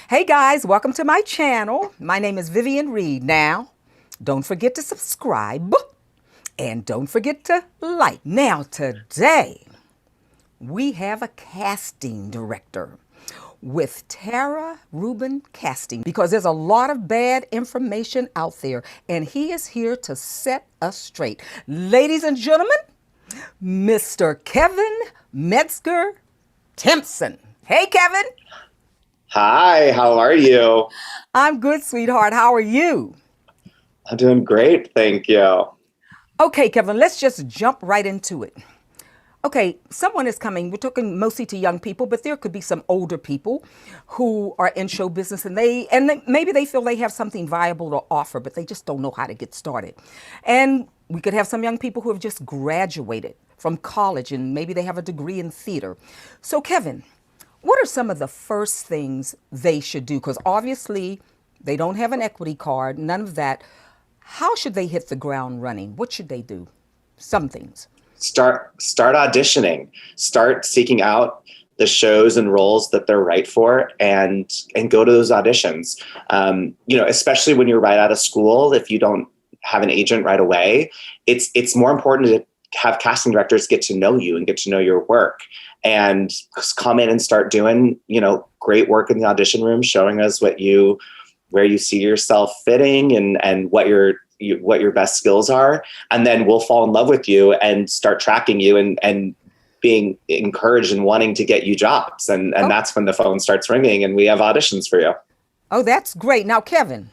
Hey guys, welcome to my channel. My name is Vivian Reed. Now, don't forget to subscribe and don't forget to like. Now, today, we have a casting director with Tara Rubin Casting because there's a lot of bad information out there and he is here to set us straight. Ladies and gentlemen, Mr. Kevin Metzger-Timson. Hey, Kevin. Hi, how are you? I'm good, sweetheart. How are you? I'm doing great, thank you. Okay, Kevin, let's just jump right into it. Okay, someone is coming. We're talking mostly to young people, but there could be some older people who are in show business and maybe they feel they have something viable to offer, but they just don't know how to get started. And we could have some young people who have just graduated from college and maybe they have a degree in theater. So, Kevin, what are some of the first things they should do? Because obviously they don't have an equity card, none of that. How should they hit the ground running? What should they do? Some things. Start auditioning. Start seeking out the shows and roles that they're right for, and go to those auditions. Especially when you're right out of school, if you don't have an agent right away, it's more important to have casting directors get to know you and get to know your work, and come in and start doing great work in the audition room, showing us where you see yourself fitting and what your best skills are, and then we'll fall in love with you and start tracking you and being encouraged and wanting to get you jobs, and that's when the phone starts ringing and we have auditions for you. Oh, that's great. Now, Kevin,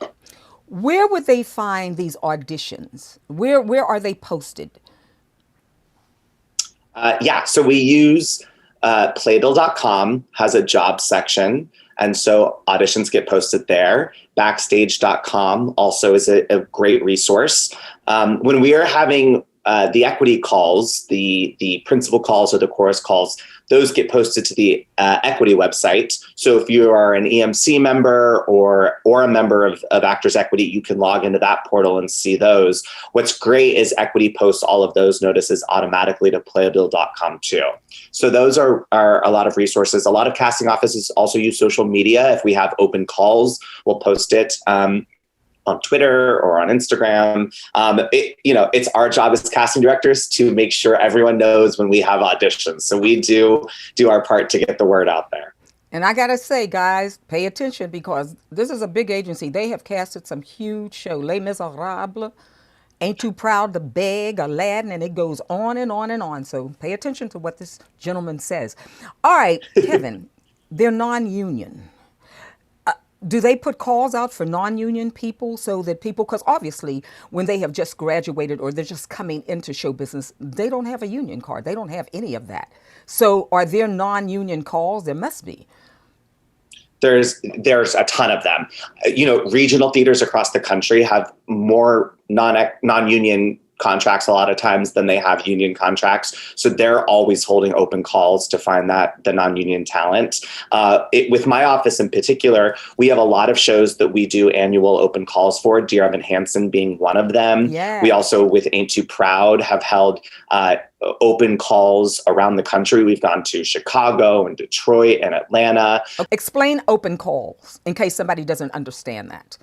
where would they find these auditions? Where are they posted? So we use Playbill.com has a job section, and so auditions get posted there. Backstage.com also is a great resource. When we are having the equity calls, the principal calls or the chorus calls, those get posted to the equity website. So if you are an EMC member or a member of Actors Equity, you can log into that portal and see those. What's great is Equity posts all of those notices automatically to playbill.com too. So those are a lot of resources. A lot of casting offices also use social media. If we have open calls, we'll post it on Twitter or on Instagram. It's our job as casting directors to make sure everyone knows when we have auditions. So we do our part to get the word out there. And I got to say, guys, pay attention because this is a big agency. They have casted some huge shows. Les Miserables, Ain't Too Proud to Beg, Aladdin, and it goes on and on and on. So pay attention to what this gentleman says. All right, Kevin, they're non-union. Do they put calls out for non-union people so that people, because obviously when they have just graduated or they're just coming into show business, they don't have a union card. They don't have any of that. So are there non-union calls? There must be. There's a ton of them. Regional theaters across the country have more non-union contracts a lot of times than they have union contracts. So they're always holding open calls to find the non-union talent. With my office in particular, we have a lot of shows that we do annual open calls for, Dear Evan Hansen being one of them. Yeah. We also, with Ain't Too Proud, have held open calls around the country. We've gone to Chicago and Detroit and Atlanta. Explain open calls in case somebody doesn't understand that.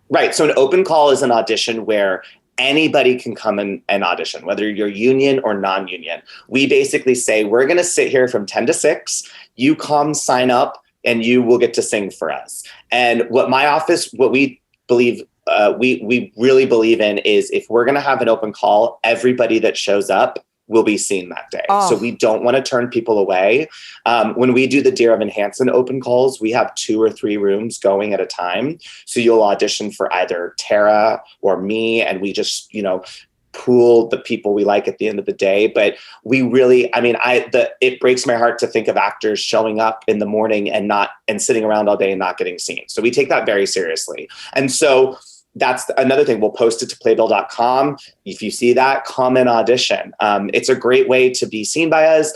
Right. So an open call is an audition where anybody can come in and audition, whether you're union or non-union. We basically say, we're going to sit here from 10 to 6. You come sign up and you will get to sing for us. And what we believe, we really believe in is if we're going to have an open call, everybody that shows up will be seen that day. Oh. So we don't want to turn people away. When we do the Dear Evan Hansen open calls, we have 2 or 3 rooms going at a time. So you'll audition for either Tara or me, and we just, pool the people we like at the end of the day. But we really, it breaks my heart to think of actors showing up in the morning and sitting around all day and not getting seen. So we take that very seriously. And so that's another thing. We'll post it to playbill.com. If you see that, come and audition. It's a great way to be seen by us.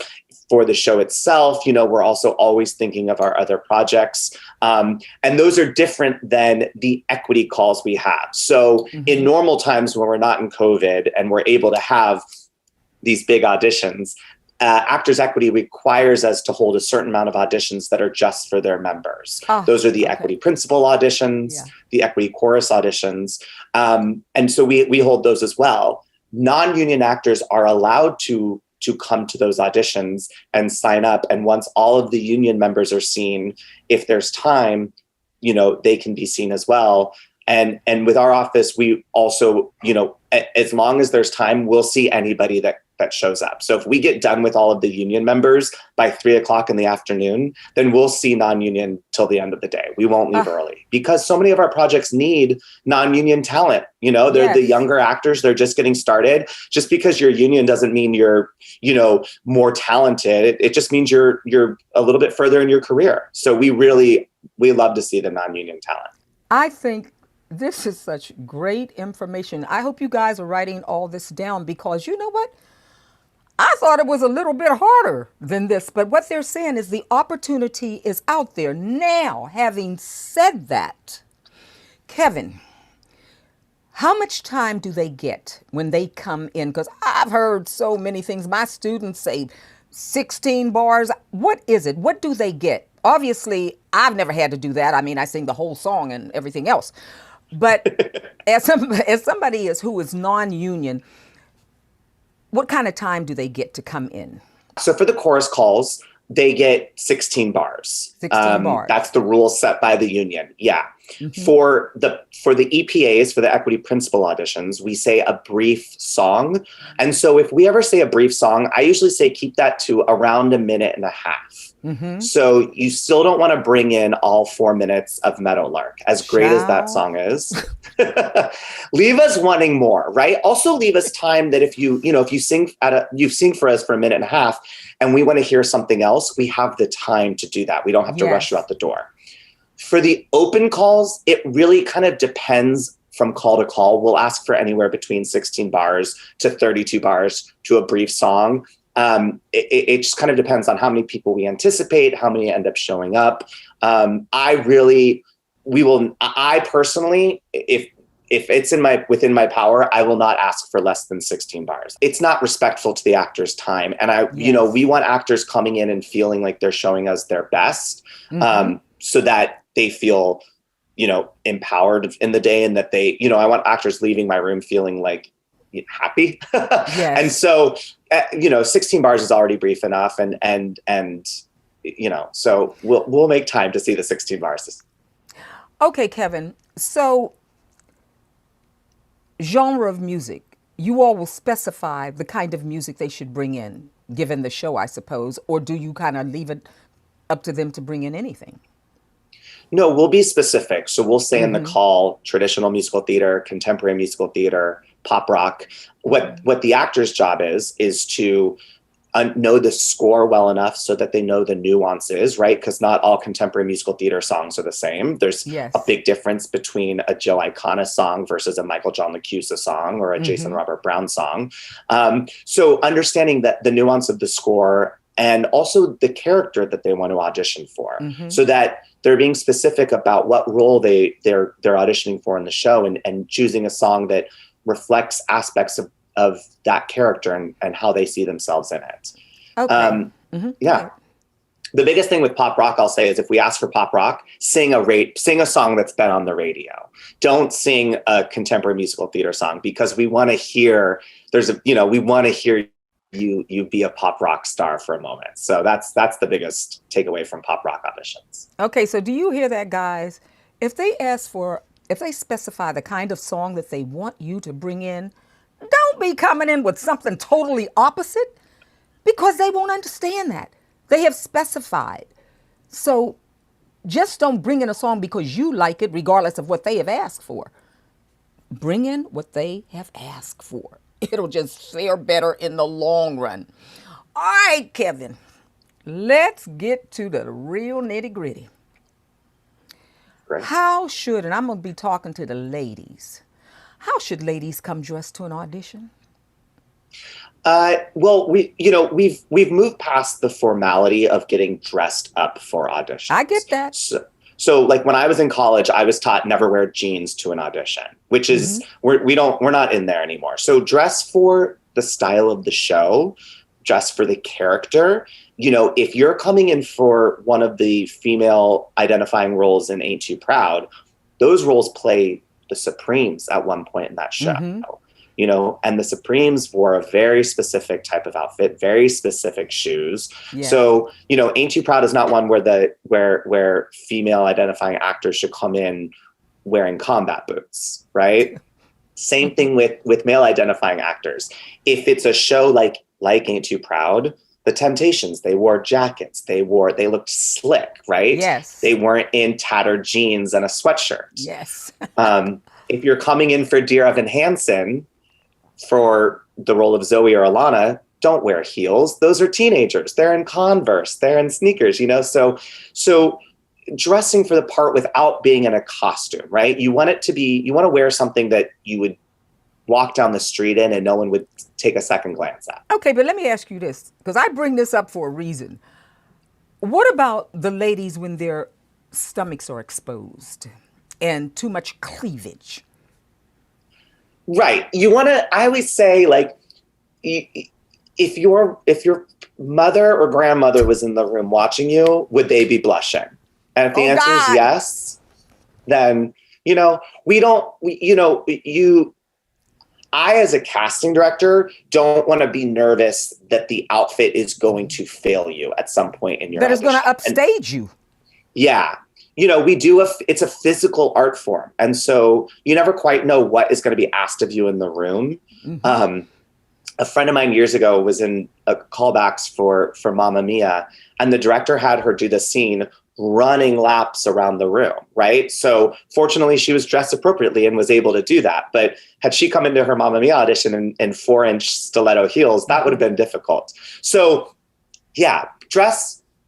For the show itself, we're also always thinking of our other projects. And those are different than the equity calls we have. So in normal times when we're not in COVID and we're able to have these big auditions, Actors Equity requires us to hold a certain amount of auditions that are just for their members. Those are the equity principal auditions, the equity chorus auditions. And so we hold those as well. Non-union actors are allowed to come to those auditions and sign up. And once all of the union members are seen, if there's time, they can be seen as well. And with our office, we also, as long as there's time, we'll see anybody that shows up. So if we get done with all of the union members by 3:00 in the afternoon, then we'll see non-union till the end of the day. We won't leave early because so many of our projects need non-union talent. They're the younger actors. They're just getting started. Just because you're union doesn't mean you're, more talented. It just means you're a little bit further in your career. So we love to see the non-union talent. I think this is such great information. I hope you guys are writing all this down because you know what? I thought it was a little bit harder than this, but what they're saying is the opportunity is out there. Now, having said that, Kevin, how much time do they get when they come in? Because I've heard so many things. My students say 16 bars. What is it? What do they get? Obviously, I've never had to do that. I mean, I sing the whole song and everything else. But as somebody who is non-union, what kind of time do they get to come in? So for the chorus calls, they get 16 bars. 16 bars. That's the rule set by the union. Yeah. For the EPAs, for the equity principal auditions, we say a brief song. And so if we ever say a brief song, I usually say keep that to around 1.5 minutes. So you still don't want to bring in all 4 minutes of Meadowlark, as great as that song is. Leave us wanting more, right? Also leave us time that if you sing for us for 1.5 minutes and we want to hear something else, we have the time to do that. We don't have to rush you out the door. For the open calls, it really kind of depends from call to call. We'll ask for anywhere between 16 bars to 32 bars to a brief song. It just kind of depends on how many people we anticipate, how many end up showing up. I personally, if it's within my power, I will not ask for less than 16 bars. It's not respectful to the actor's time. And we want actors coming in and feeling like they're showing us their best, so that they feel, empowered in the day, and that they, I want actors leaving my room feeling like happy. And so, 16 bars is already brief enough. And so we'll make time to see the 16 bars. Okay, Kevin. So genre of music, you all will specify the kind of music they should bring in, given the show, I suppose, or do you kind of leave it up to them to bring in anything? No, we'll be specific. So we'll say in the call, traditional musical theater, contemporary musical theater, pop rock. What the actor's job is to know the score well enough so that they know the nuances, right? Because not all contemporary musical theater songs are the same. There's a big difference between a Joe Icona song versus a Michael John LaChiusa song or a Jason Robert Brown song. So understanding that the nuance of the score and also the character that they want to audition for, so that they're being specific about what role they're auditioning for in the show, and choosing a song that reflects aspects of that character and how they see themselves in it. Okay. The biggest thing with pop rock, I'll say, is if we ask for pop rock, sing a song that's been on the radio. Don't sing a contemporary musical theater song, because we want to hear you be a pop rock star for a moment. So that's the biggest takeaway from pop rock auditions. Okay, so do you hear that, guys? If they specify the kind of song that they want you to bring in, don't be coming in with something totally opposite, because they won't understand that. They have specified. So just don't bring in a song because you like it, regardless of what they have asked for. Bring in what they have asked for. It'll just fare better in the long run. All right, Kevin, let's get to the real nitty gritty. How should, and I'm going to be talking to the ladies, how should ladies come dressed to an audition? Well, we've moved past the formality of getting dressed up for auditions. I get that. So like when I was in college, I was taught never wear jeans to an audition, which is we're not in there anymore. So dress for the style of the show, dress for the character. You know, if you're coming in for one of the female identifying roles in Ain't Too Proud, those roles play the Supremes at one point in that show. You know, and the Supremes wore a very specific type of outfit, very specific shoes. Yeah. So, you know, Ain't Too Proud is not one where female identifying actors should come in wearing combat boots, right? Same thing with male identifying actors. If it's a show like Ain't Too Proud, the Temptations, they wore jackets. They looked slick, right? Yes. They weren't in tattered jeans and a sweatshirt. Yes. If you're coming in for Dear Evan Hansen for the role of Zoe or Alana, don't wear heels. Those are teenagers. They're in Converse. They're in sneakers, you know? So dressing for the part without being in a costume, right? You want to wear something that you would walk down the street in and no one would take a second glance at. Okay, but let me ask you this, because I bring this up for a reason. What about the ladies when their stomachs are exposed and too much cleavage? Right. I always say, like, if your mother or grandmother was in the room watching you, would they be blushing? And if the answer is yes, then, you know, I, as a casting director, don't want to be nervous that the outfit is going to fail you at some point in your audition. That it's going to upstage you. Yeah. You know, it's a physical art form. And so you never quite know what is going to be asked of you in the room. A friend of mine years ago was in callbacks for Mamma Mia, and the director had her do the scene running laps around the room, right? So fortunately, she was dressed appropriately and was able to do that. But had she come into her Mamma Mia audition in 4-inch stiletto heels, that would have been difficult. So yeah,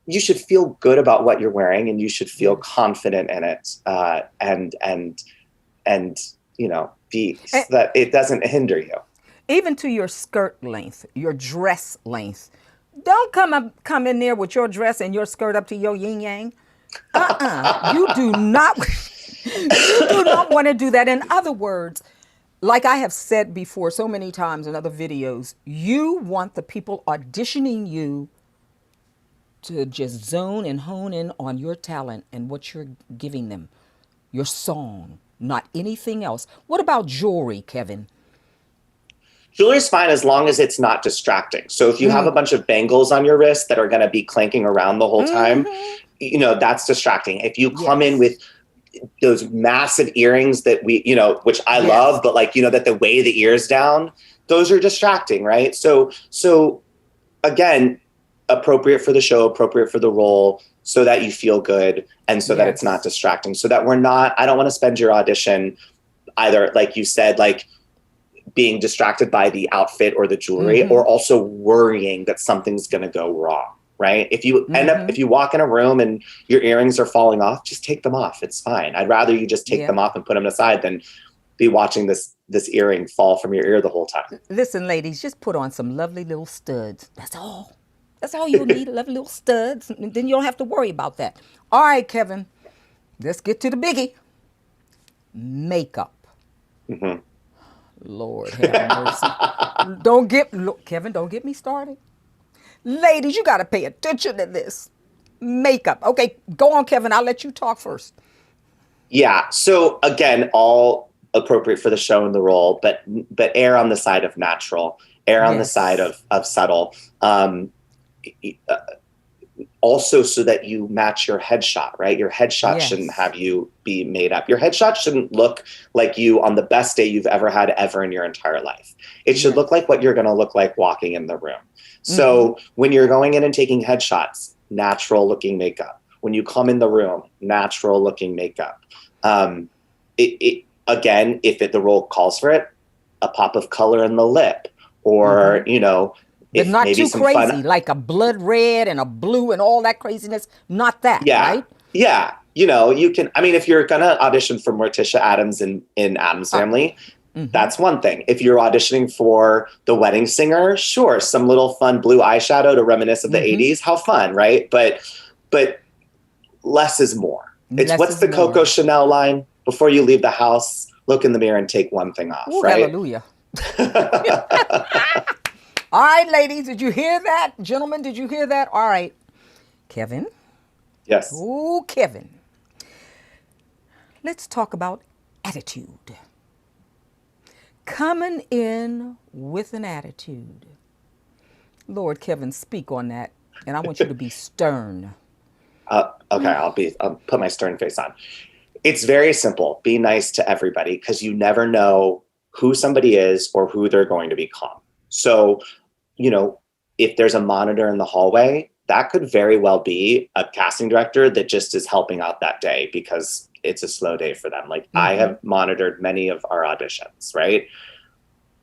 you should feel good about what you're wearing, and you should feel confident in it, and you know, so that it doesn't hinder you. Even to your skirt length, your dress length. Don't come in there with your dress and your skirt up to your yin yang. You do not want to do that. In other words, like I have said before so many times in other videos, you want the people auditioning you to just zone and hone in on your talent and what you're giving them, your song, not anything else. What about jewelry, Kevin? Jewelry's fine as long as it's not distracting. So if you have a bunch of bangles on your wrist that are going to be clanking around the whole time, you know, that's distracting. If you come in with those massive earrings that which I love, but like, you know, that the way the ears down, those are distracting, right? So again, appropriate for the show, appropriate for the role, so that you feel good and so that it's not distracting, so that I don't want to spend your audition either, like you said, like being distracted by the outfit or the jewelry, or also worrying that something's going to go wrong, right? If you if you walk in a room and your earrings are falling off, just take them off. It's fine. I'd rather you just take them off and put them aside than be watching this earring fall from your ear the whole time. Listen, ladies, just put on some lovely little studs. That's all. That's all you'll need, lovely little studs. And then you don't have to worry about that. All right, Kevin, let's get to the biggie. Makeup. Lord have mercy. Kevin, don't get me started. Ladies, you got to pay attention to this. Makeup. Okay, go on, Kevin. I'll let you talk first. Yeah. So again, all appropriate for the show and the role, but err on the side of natural, err on the side of subtle. Also, so that you match your headshot, right? Your headshot shouldn't have you be made up. Your headshot shouldn't look like you on the best day you've ever had ever in your entire life. It should look like what you're going to look like walking in the room. So when you're going in and taking headshots, natural looking makeup. When you come in the room, natural looking makeup. Again, if the role calls for it, a pop of color in the lip, or, you know, but not too crazy, like a blood red and a blue and all that craziness. Not that, right? Yeah. You know, you can, I mean, if you're going to audition for Morticia Addams in Addams Family, that's one thing. If you're auditioning for The Wedding Singer, sure, some little fun blue eyeshadow to reminisce of the 80s. How fun, right? But less is more. What's the Coco Chanel line? Before you leave the house, look in the mirror and take one thing off, right? Hallelujah. All right, ladies, did you hear that? Gentlemen, did you hear that? All right. Kevin. Yes. Oh, Kevin. Let's talk about attitude. Coming in with an attitude. Lord, Kevin, speak on that. And I want you to be stern. Okay, I'll put my stern face on. It's very simple. Be nice to everybody because you never know who somebody is or who they're going to become. So, you know, if there's a monitor in the hallway, that could very well be a casting director that just is helping out that day because it's a slow day for them. Like I have monitored many of our auditions, right?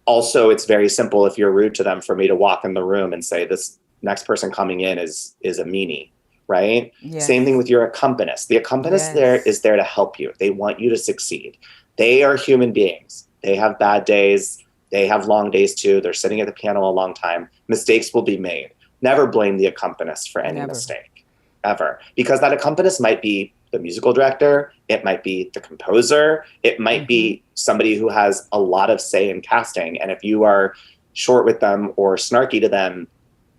Also, it's very simple if you're rude to them for me to walk in the room and say this next person coming in is a meanie, right? Same thing Yes. with your accompanist. The accompanist there Yes. is there to help you. They want you to succeed. They are human beings. They have bad days. They have long days too. They're sitting at the piano a long time. Mistakes will be made. Never blame the accompanist for any Never. mistake, ever. Because that accompanist might be the musical director, it might be the composer, it might be somebody who has a lot of say in casting. And if you are short with them or snarky to them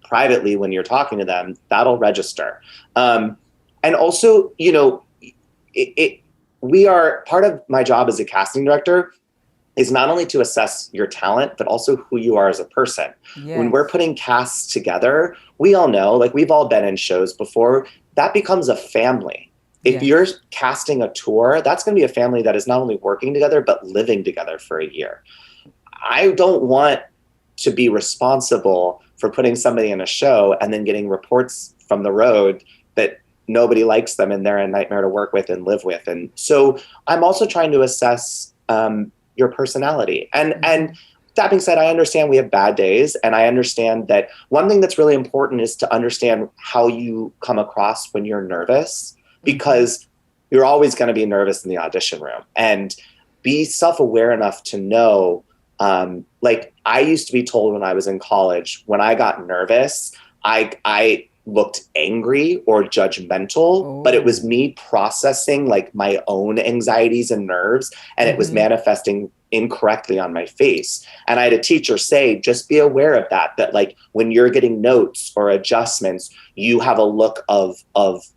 privately when you're talking to them, that'll register. And also, you know, we are part of my job as a casting director is not only to assess your talent, but also who you are as a person. Yes. When we're putting casts together, we all know, like we've all been in shows before, that becomes a family. If you're casting a tour, that's going to be a family that is not only working together, but living together for a year. I don't want to be responsible for putting somebody in a show and then getting reports from the road that nobody likes them and they're a nightmare to work with and live with. And so I'm also trying to assess your personality. And that being said, I understand we have bad days. And I understand that one thing that's really important is to understand how you come across when you're nervous, because you're always going to be nervous in the audition room. And be self-aware enough to know, like I used to be told when I was in college, when I got nervous, I looked angry or judgmental, but it was me processing like my own anxieties and nerves, and it was manifesting incorrectly on my face. And I had a teacher say, just be aware of that like when you're getting notes or adjustments, you have a look of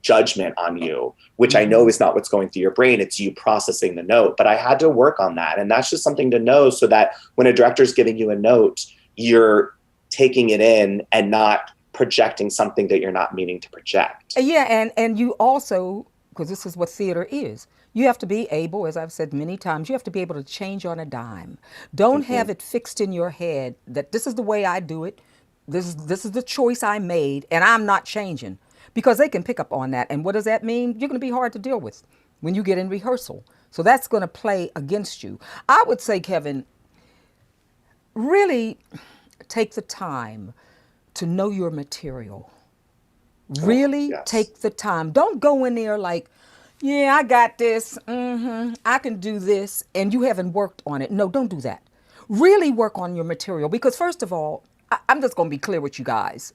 judgment on you, which I know is not what's going through your brain. It's you processing the note. But I had to work on that. And that's just something to know so that when a director's giving you a note, you're taking it in and not projecting something that you're not meaning to project. Yeah, and you also, because this is what theater is, you have to be able, as I've said many times, you have to be able to change on a dime. Don't have it fixed in your head that this is the way I do it. This is the choice I made, and I'm not changing, because they can pick up on that. And what does that mean? You're going to be hard to deal with when you get in rehearsal. So that's going to play against you. I would say, Kevin, really take the time to know your material. Really take the time. Don't go in there like, yeah, I got this. I can do this. And you haven't worked on it. No, don't do that. Really work on your material. Because first of all, I'm just going to be clear with you guys.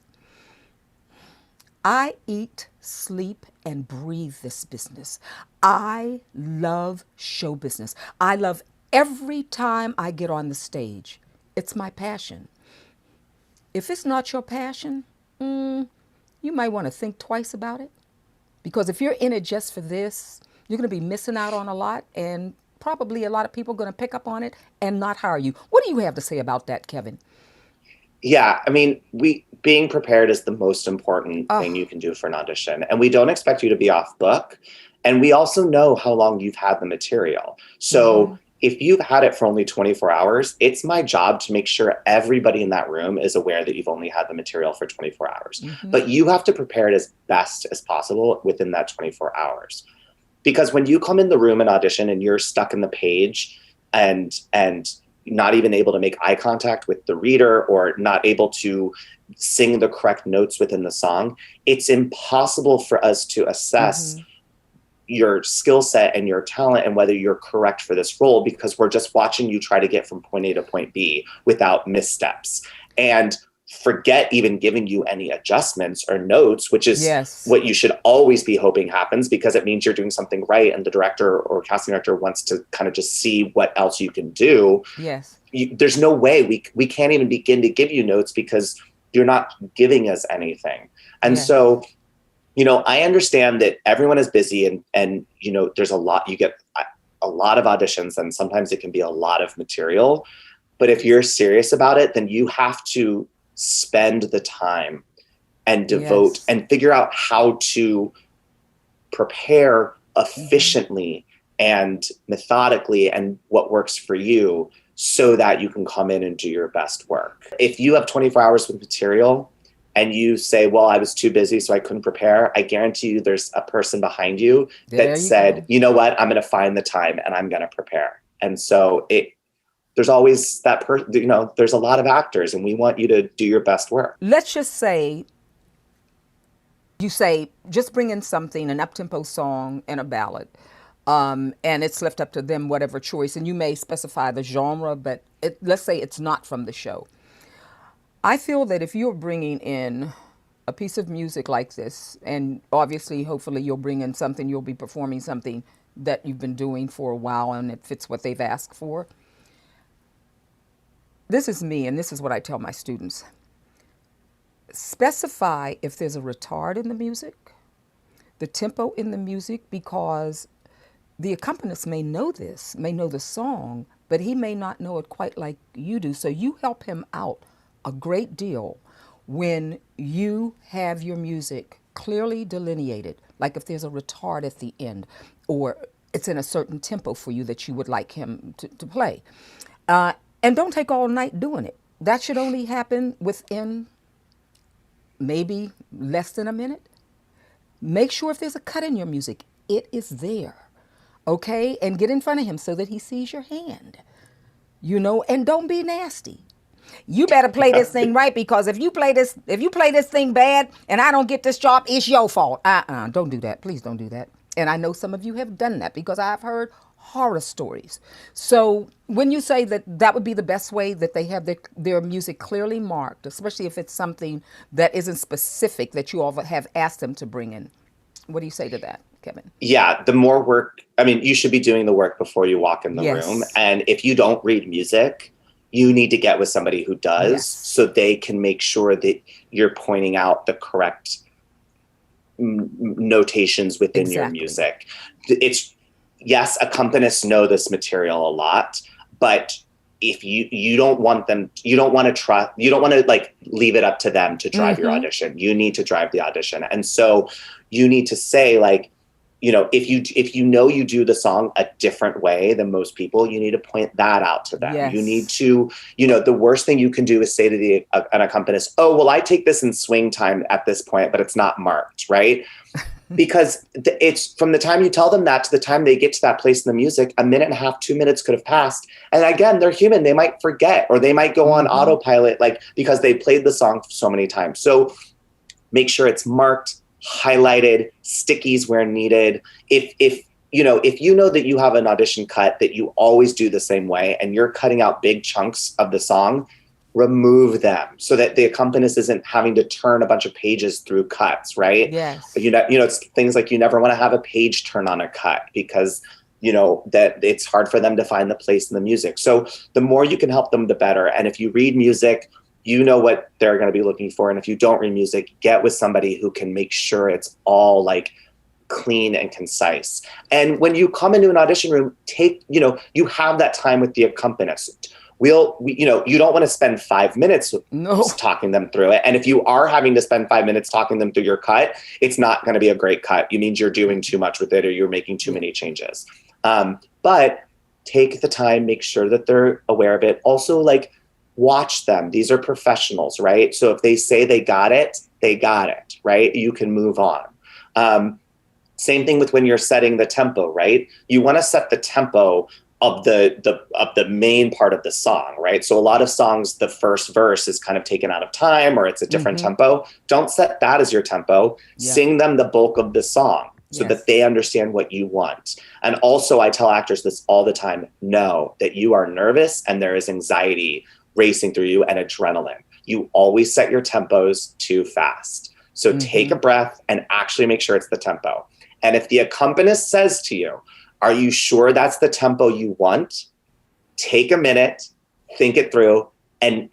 I eat, sleep, and breathe this business. I love show business. I love every time I get on the stage. It's my passion. If it's not your passion, you might want to think twice about it. Because if you're in it just for this, you're going to be missing out on a lot, and probably a lot of people are going to pick up on it and not hire you. What do you have to say about that, Kevin? Yeah, I mean, being prepared is the most important thing you can do for an audition. And we don't expect you to be off book. And we also know how long you've had the material. So if you've had it for only 24 hours, it's my job to make sure everybody in that room is aware that you've only had the material for 24 hours. But you have to prepare it as best as possible within that 24 hours. Because when you come in the room and audition and you're stuck in the page and not even able to make eye contact with the reader or not able to sing the correct notes within the song, it's impossible for us to assess your skill set and your talent and whether you're correct for this role, because we're just watching you try to get from point A to point B without missteps. And forget even giving you any adjustments or notes, which is Yes. what you should always be hoping happens, because it means you're doing something right. And the director or casting director wants to kind of just see what else you can do. Yes. There's no way we can't even begin to give you notes because you're not giving us anything. And Yes. so, you know, I understand that everyone is busy and, you know, there's you get a lot of auditions, and sometimes it can be a lot of material. But if you're serious about it, then you have to spend the time and devote and figure out how to prepare efficiently and methodically and what works for you, so that you can come in and do your best work. If you have 24 hours with material and you say, well, I was too busy, so I couldn't prepare, I guarantee you there's a person behind you that said, you know what, I'm going to find the time and I'm going to prepare. And so there's always that person, you know, there's a lot of actors and we want you to do your best work. Let's just say you say, just bring in something, an up-tempo song and a ballad. And it's left up to them, whatever choice. And you may specify the genre, but let's say it's not from the show. I feel that if you're bringing in a piece of music like this, and obviously, hopefully you'll bring in something, you'll be performing something that you've been doing for a while and it fits what they've asked for. This is me, and this is what I tell my students. Specify if there's a retard in the music, the tempo in the music, because the accompanist may know this, may know the song, but he may not know it quite like you do. So you help him out a great deal when you have your music clearly delineated, like if there's a retard at the end, or it's in a certain tempo for you that you would like him to play. And don't take all night doing it. That should only happen within maybe less than a minute. Make sure if there's a cut in your music, it is there. Okay, and get in front of him so that he sees your hand, you know, and don't be nasty. You better play this thing right, because if you play this thing bad and I don't get this job, it's your fault. Don't do that. Please don't do that. And I know some of you have done that, because I've heard horror stories. So when you say that would be the best way, that they have their music clearly marked, especially if it's something that isn't specific that you all have asked them to bring in. What do you say to that, Kevin? Yeah, the more work, I mean, you should be doing the work before you walk in the room. And if you don't read music, you need to get with somebody who does, so they can make sure that you're pointing out the correct notations within your music. It's, yes, accompanists know this material a lot, but if you don't want them, you don't want to like leave it up to them to drive your audition. You need to drive the audition. And so you need to say, like, you know, if you know you do the song a different way than most people, you need to point that out to them. You need to, you know, the worst thing you can do is say to an accompanist, oh, well, I take this in swing time at this point, but it's not marked, right? Because it's from the time you tell them that to the time they get to that place in the music, a minute and a half, 2 minutes could have passed. And again, they're human. They might forget, or they might go on autopilot, like, because they played the song so many times. So make sure it's marked, highlighted, stickies where needed. If you know that you have an audition cut that you always do the same way, and you're cutting out big chunks of the song, remove them so that the accompanist isn't having to turn a bunch of pages through cuts, right? Yes. You know, it's things like you never want to have a page turn on a cut, because you know that it's hard for them to find the place in the music. So the more you can help them, the better. And if you read music, you know what they're going to be looking for. And if you don't read music, get with somebody who can make sure it's all like clean and concise. And when you come into an audition room, you have that time with the accompanist. You don't want to spend 5 minutes talking them through it. And if you are having to spend 5 minutes talking them through your cut, it's not going to be a great cut. It means you're doing too much with it, or you're making too many changes. But take the time, make sure that they're aware of it. Also, like, watch them. These are professionals, right? So if they say they got it, right? You can move on. Same thing with when you're setting the tempo, right? You want to set the tempo of the main part of the song, right? So a lot of songs, the first verse is kind of taken out of time, or it's a different tempo. Don't set that as your tempo. Sing them the bulk of the song so that they understand what you want. And also, I tell actors this all the time: know that you are nervous and there is anxiety racing through you and adrenaline. you always set your tempos too fast. So take a breath and actually make sure it's the tempo. And if the accompanist says to you, are you sure that's the tempo you want? Take a minute, think it through, and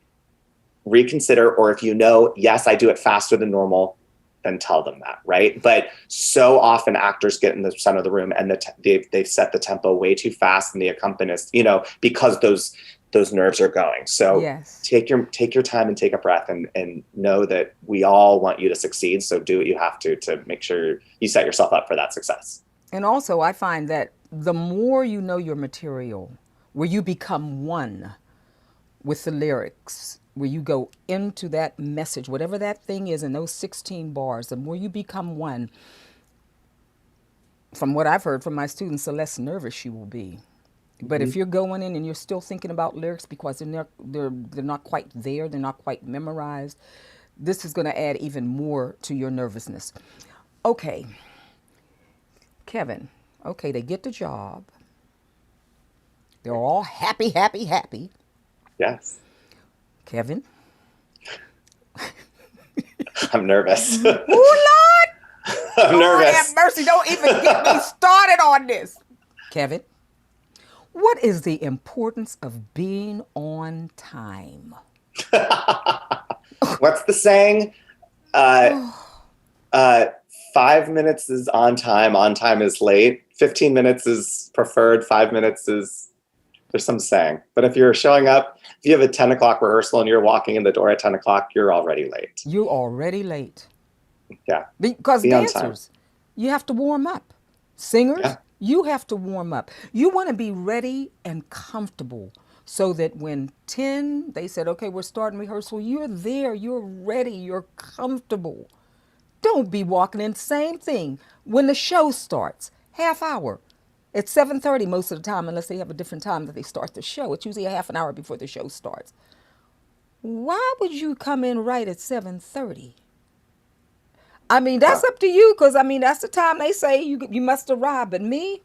reconsider. Or if you know, yes, I do it faster than normal, then tell them that, right? But so often actors get in the center of the room and they've set the tempo way too fast, and the accompanist, because those nerves are going. So Yes. take your time and take a breath, and know that we all want you to succeed. So do what you have to make sure you set yourself up for that success. And also, I find that the more you know your material, where you become one with the lyrics, where you go into that message, whatever that thing is in those 16 bars, the more you become one, from what I've heard from my students, the less nervous you will be. But if you're going in and you're still thinking about lyrics because they're not quite there, they're not quite memorized, this is going to add even more to your nervousness. Okay, Kevin, okay, they get the job. They're all happy, happy, happy. Yes. Kevin? I'm nervous. Ooh, Lord! I'm nervous. Lord have mercy, don't even get me started on this. Kevin, what is the importance of being on time? What's the saying? 5 minutes is on time is late. 15 minutes is preferred, 5 minutes is, there's some saying. But if you're showing up, if you have a 10 o'clock rehearsal and you're walking in the door at 10 o'clock, you're already late. You're already late. Yeah. Because Be on time. dancers, you have to warm up. Singers, you have to warm up. You want to be ready and comfortable so that when 10, they said, okay, we're starting rehearsal, you're there, you're ready, you're comfortable. Don't be walking in. Same thing when the show starts, half hour. It's 7:30 most of the time, unless they have a different time that they start the show. It's usually a half an hour before the show starts. Why would you come in right at 7:30? I mean, that's up to you, because, I mean, that's the time they say you must arrive. But me,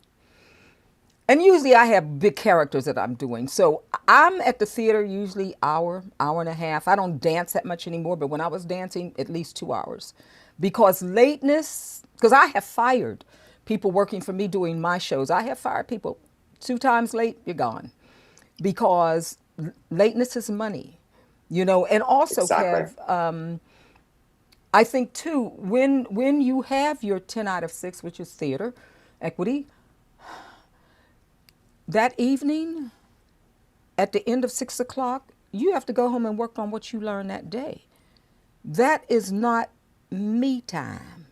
and usually I have big characters that I'm doing. So I'm at the theater usually hour and a half. I don't dance that much anymore, but when I was dancing, at least 2 hours. Because lateness, because I have fired people working for me doing my shows. I have fired people 2 times late, you're gone. Because lateness is money, and also, Exactly. Kev, I think too, when you have your 10 out of 6, which is theater, equity, that evening, at the end of 6 o'clock, you have to go home and work on what you learned that day. That is not me time.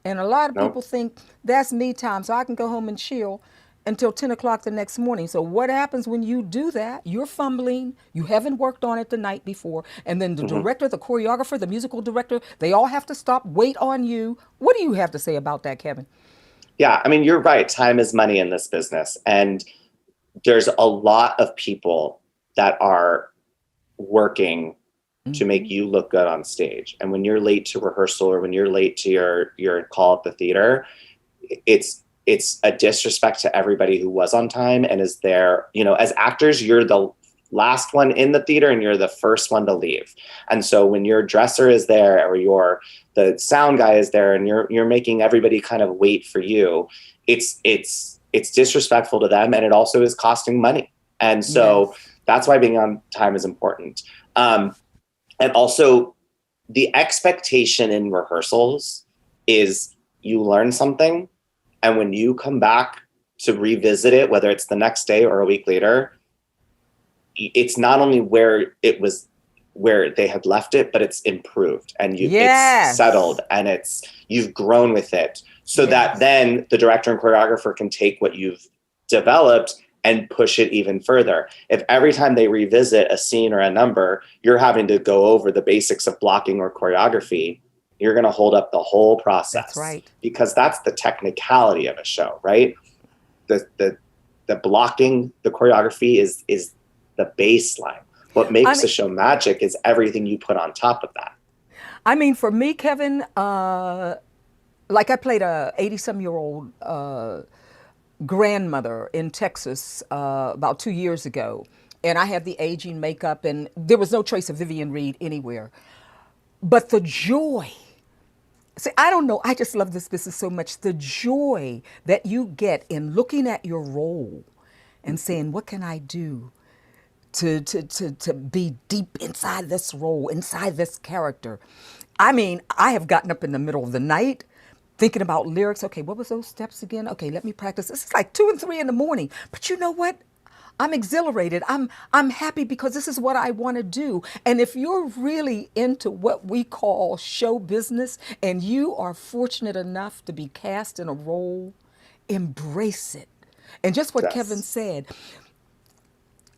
And a lot of people think that's me time, so I can go home and chill until 10 o'clock the next morning. So what happens when you do that? You're fumbling. You haven't worked on it the night before. And then the director, the choreographer, the musical director, they all have to stop, wait on you. What do you have to say about that, Kevin? Yeah, I mean, you're right. Time is money in this business. And there's a lot of people that are working to make you look good on stage. And when you're late to rehearsal, or when you're late to your call at the theater, it's a disrespect to everybody who was on time and is there. As actors, you're the last one in the theater and you're the first one to leave. And so when your dresser is there, or the sound guy is there, and you're making everybody kind of wait for you, it's disrespectful to them, and it also is costing money. And so that's why being on time is important. And also, the expectation in rehearsals is you learn something, and when you come back to revisit it, whether it's the next day or a week later, it's not only where they had left it, but it's improved, and it's settled, and you've grown with it, so that then the director and choreographer can take what you've developed and push it even further. If every time they revisit a scene or a number, you're having to go over the basics of blocking or choreography, you're going to hold up the whole process. That's right. Because that's the technicality of a show, right? The blocking, the choreography is the baseline. What makes a show magic is everything you put on top of that. I mean, for me, Kevin, like I played a 80-some-year-old grandmother in Texas about 2 years ago. and I had the aging makeup, and there was no trace of Vivian Reed anywhere. But the joy, see, I don't know, I just love this business so much. The joy that you get in looking at your role and saying, what can I do to be deep inside this role, inside this character? I mean, I have gotten up in the middle of the night thinking about lyrics. Okay, what was those steps again? Okay, let me practice. This is like 2 and 3 in the morning. But you know what? I'm exhilarated. I'm happy because this is what I want to do. And if you're really into what we call show business and you are fortunate enough to be cast in a role, embrace it. And just what Kevin Yes. said,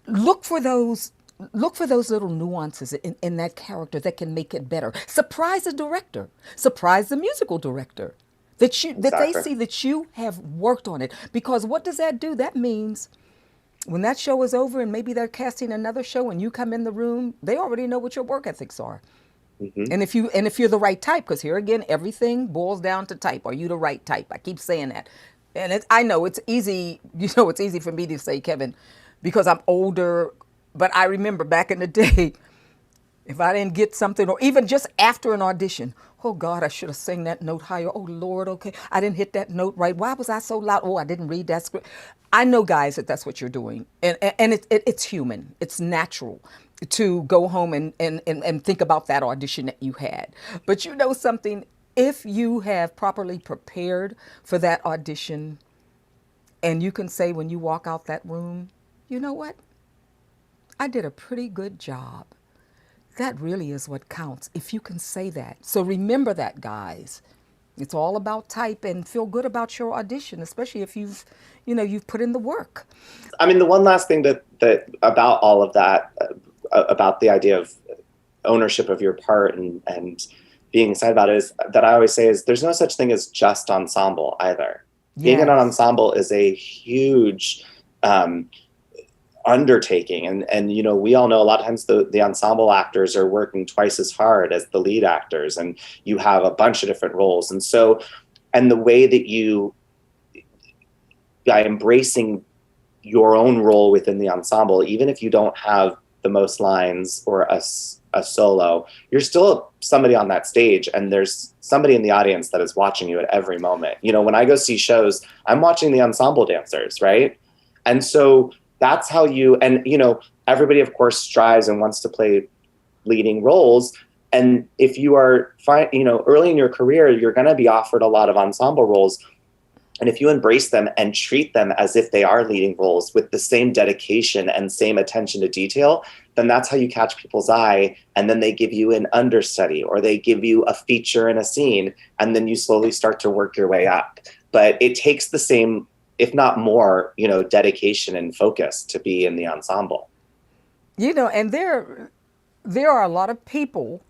look for those little nuances in that character that can make it better. Surprise the director. Surprise the musical director. That they Exactly. see that you have worked on it. Because what does that do? That means when that show is over and maybe they're casting another show and you come in the room, they already know what your work ethics are. Hmm. And if you're the right type, because here again, everything boils down to type. Are you the right type? I keep saying that. And I know it's easy, it's easy for me to say, Kevin, because I'm older, but I remember back in the day, if I didn't get something, or even just after an audition, oh God, I should have sang that note higher. Oh Lord, okay, I didn't hit that note right. Why was I so loud? Oh, I didn't read that script. I know, guys, that that's what you're doing, and it's human. It's natural to go home and think about that audition that you had. But you know something, if you have properly prepared for that audition, and you can say when you walk out that room, you know what? I did a pretty good job. That really is what counts, if you can say that. So remember that, guys. It's all about type, and feel good about your audition, especially if you've put in the work. I mean, the one last thing that about all of that, about the idea of ownership of your part and being excited about it, is that I always say is there's no such thing as just ensemble either. Being in an Yes. ensemble is a huge undertaking, and we all know a lot of times the ensemble actors are working twice as hard as the lead actors, and you have a bunch of different roles. And the way that you, by embracing your own role within the ensemble, even if you don't have the most lines or a solo, you're still somebody on that stage, and there's somebody in the audience that is watching you at every moment. When I go see shows, I'm watching the ensemble dancers, right? And so that's how and everybody of course strives and wants to play leading roles. And if you are early in your career, you're going to be offered a lot of ensemble roles. And if you embrace them and treat them as if they are leading roles with the same dedication and same attention to detail, then that's how you catch people's eye. And then they give you an understudy, or they give you a feature in a scene, and then you slowly start to work your way up. But it takes the same, if not more, dedication and focus to be in the ensemble. And there are a lot of people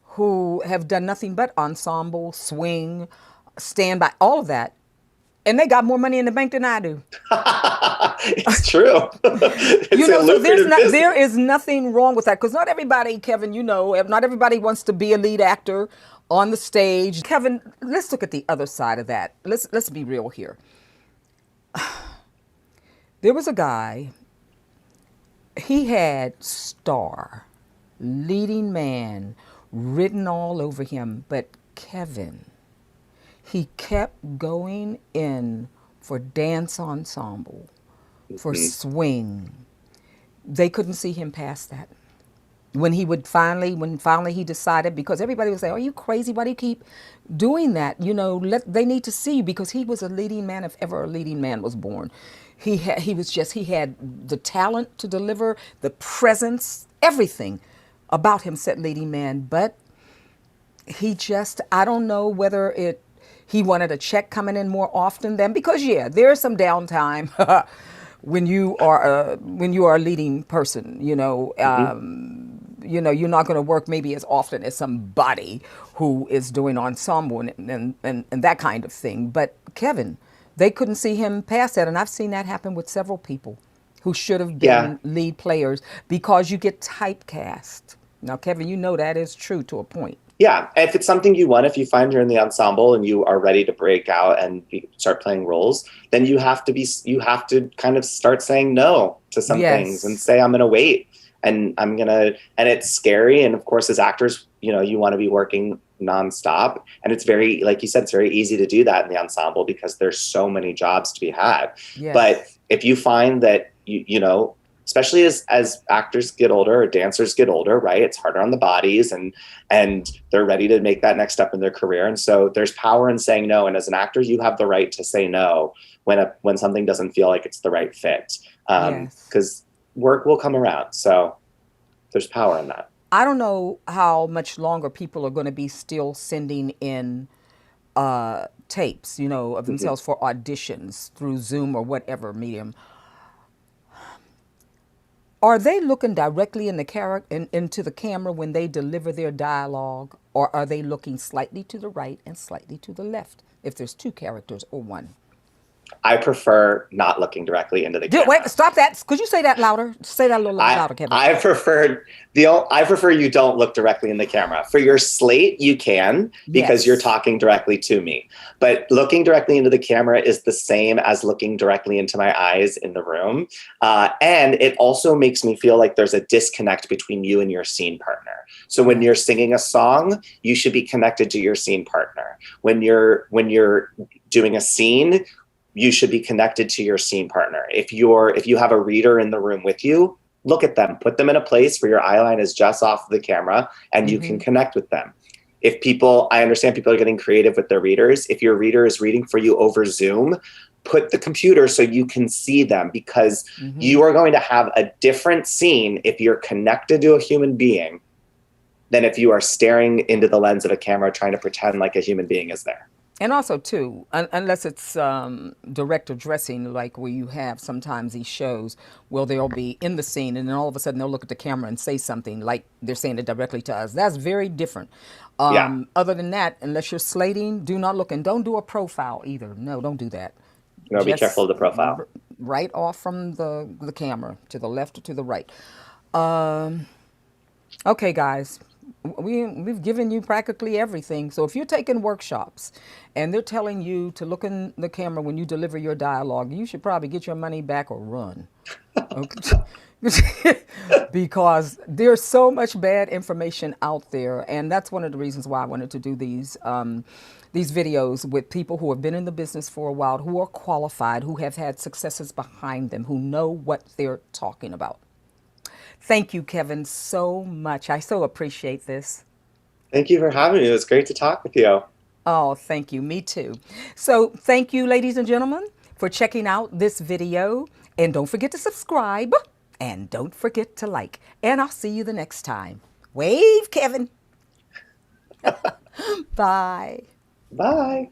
who have done nothing but ensemble, swing, standby, all of that, and they got more money in the bank than I do. It's true. It's a So lucrative business. there is nothing wrong with that, because not everybody, Kevin, not everybody wants to be a lead actor on the stage. Kevin, let's look at the other side of that. Let's be real here. There was a guy, he had star, leading man written all over him, but Kevin, he kept going in for dance ensemble, for Mhm. swing. They couldn't see him past that. When finally he decided, because everybody was saying, "Are you crazy? Why do you keep doing that? They need to see you," because he was a leading man, if ever a leading man was born. He had the talent to deliver, the presence, everything about him said leading man. But I don't know whether he wanted a check coming in more often than, because yeah, there's some downtime when you are a leading person. Mhm. You're not going to work maybe as often as somebody who is doing ensemble and that kind of thing. But Kevin, they couldn't see him past that, and I've seen that happen with several people who should have Yeah. been lead players, because you get typecast. Now, Kevin, that is true to a point. Yeah, if it's something you want, if you find you're in the ensemble and you are ready to break out and start playing roles, then you have to kind of start saying no to some things and Yes. say, I'm going to wait and and it's scary. And of course, as actors, you want to be working nonstop. And it's very, like you said, it's very easy to do that in the ensemble because there's so many jobs to be had. But Yes. if you find that, especially as actors get older or dancers get older, right? It's harder on the bodies and they're ready to make that next step in their career. And so there's power in saying no. And as an actor, you have the right to say no when something doesn't feel like it's the right fit. Yes. Because work will come around. So there's power in that. I don't know how much longer people are going to be still sending in tapes, of Mhm. themselves for auditions through Zoom or whatever medium. Are they looking directly in the into the camera when they deliver their dialogue, or are they looking slightly to the right and slightly to the left if there's two characters or one? I prefer not looking directly into the Wait, camera. stop that. Could you say that louder? Say that a little I louder, Kevin. I prefer you don't look directly in the camera. For your slate, you can because you're Yes. talking directly to me. But looking directly into the camera is the same as looking directly into my eyes in the room, and it also makes me feel like there's a disconnect between you and your scene partner. So when you're Yes. singing a song, you should be connected to your scene partner. When you're doing a scene, you should be connected to your scene partner. If you have a reader in the room with you, look at them, put them in a place where your eye line is just off the camera and you can connect with them. I understand people are getting creative with their readers. If your reader is reading for you over Zoom, put the computer so you can see them because you are going to have a different scene if you're connected to a human being than if you are staring into the lens of a camera trying to pretend like a human being is there. And also, too, unless it's director dressing, like where you have sometimes these shows where they'll be in the scene and then all of a sudden they'll look at the camera and say something like they're saying it directly to us. That's very different. Yeah. Other than that, unless you're slating, do not look and don't do a profile either. No, don't do that. Be careful Just of the profile. right off from the camera to the left or to the right. Um, Okay, guys, we've given you practically everything. So if you're taking workshops and they're telling you to look in the camera when you deliver your dialogue, you should probably get your money back or run. Okay. Because there's so much bad information out there, and that's one of the reasons why I wanted to do these videos with people who have been in the business for a while, who are qualified, who have had successes behind them, who know what they're talking about. Thank you, Kevin, so much. I so appreciate this. Thank you for having me. It was great to talk with you. Oh, thank you. Me too. So, thank you, ladies and gentlemen, for checking out this video. And don't forget to subscribe. And don't forget to like. And I'll see you the next time. Wave, Kevin. Bye. Bye.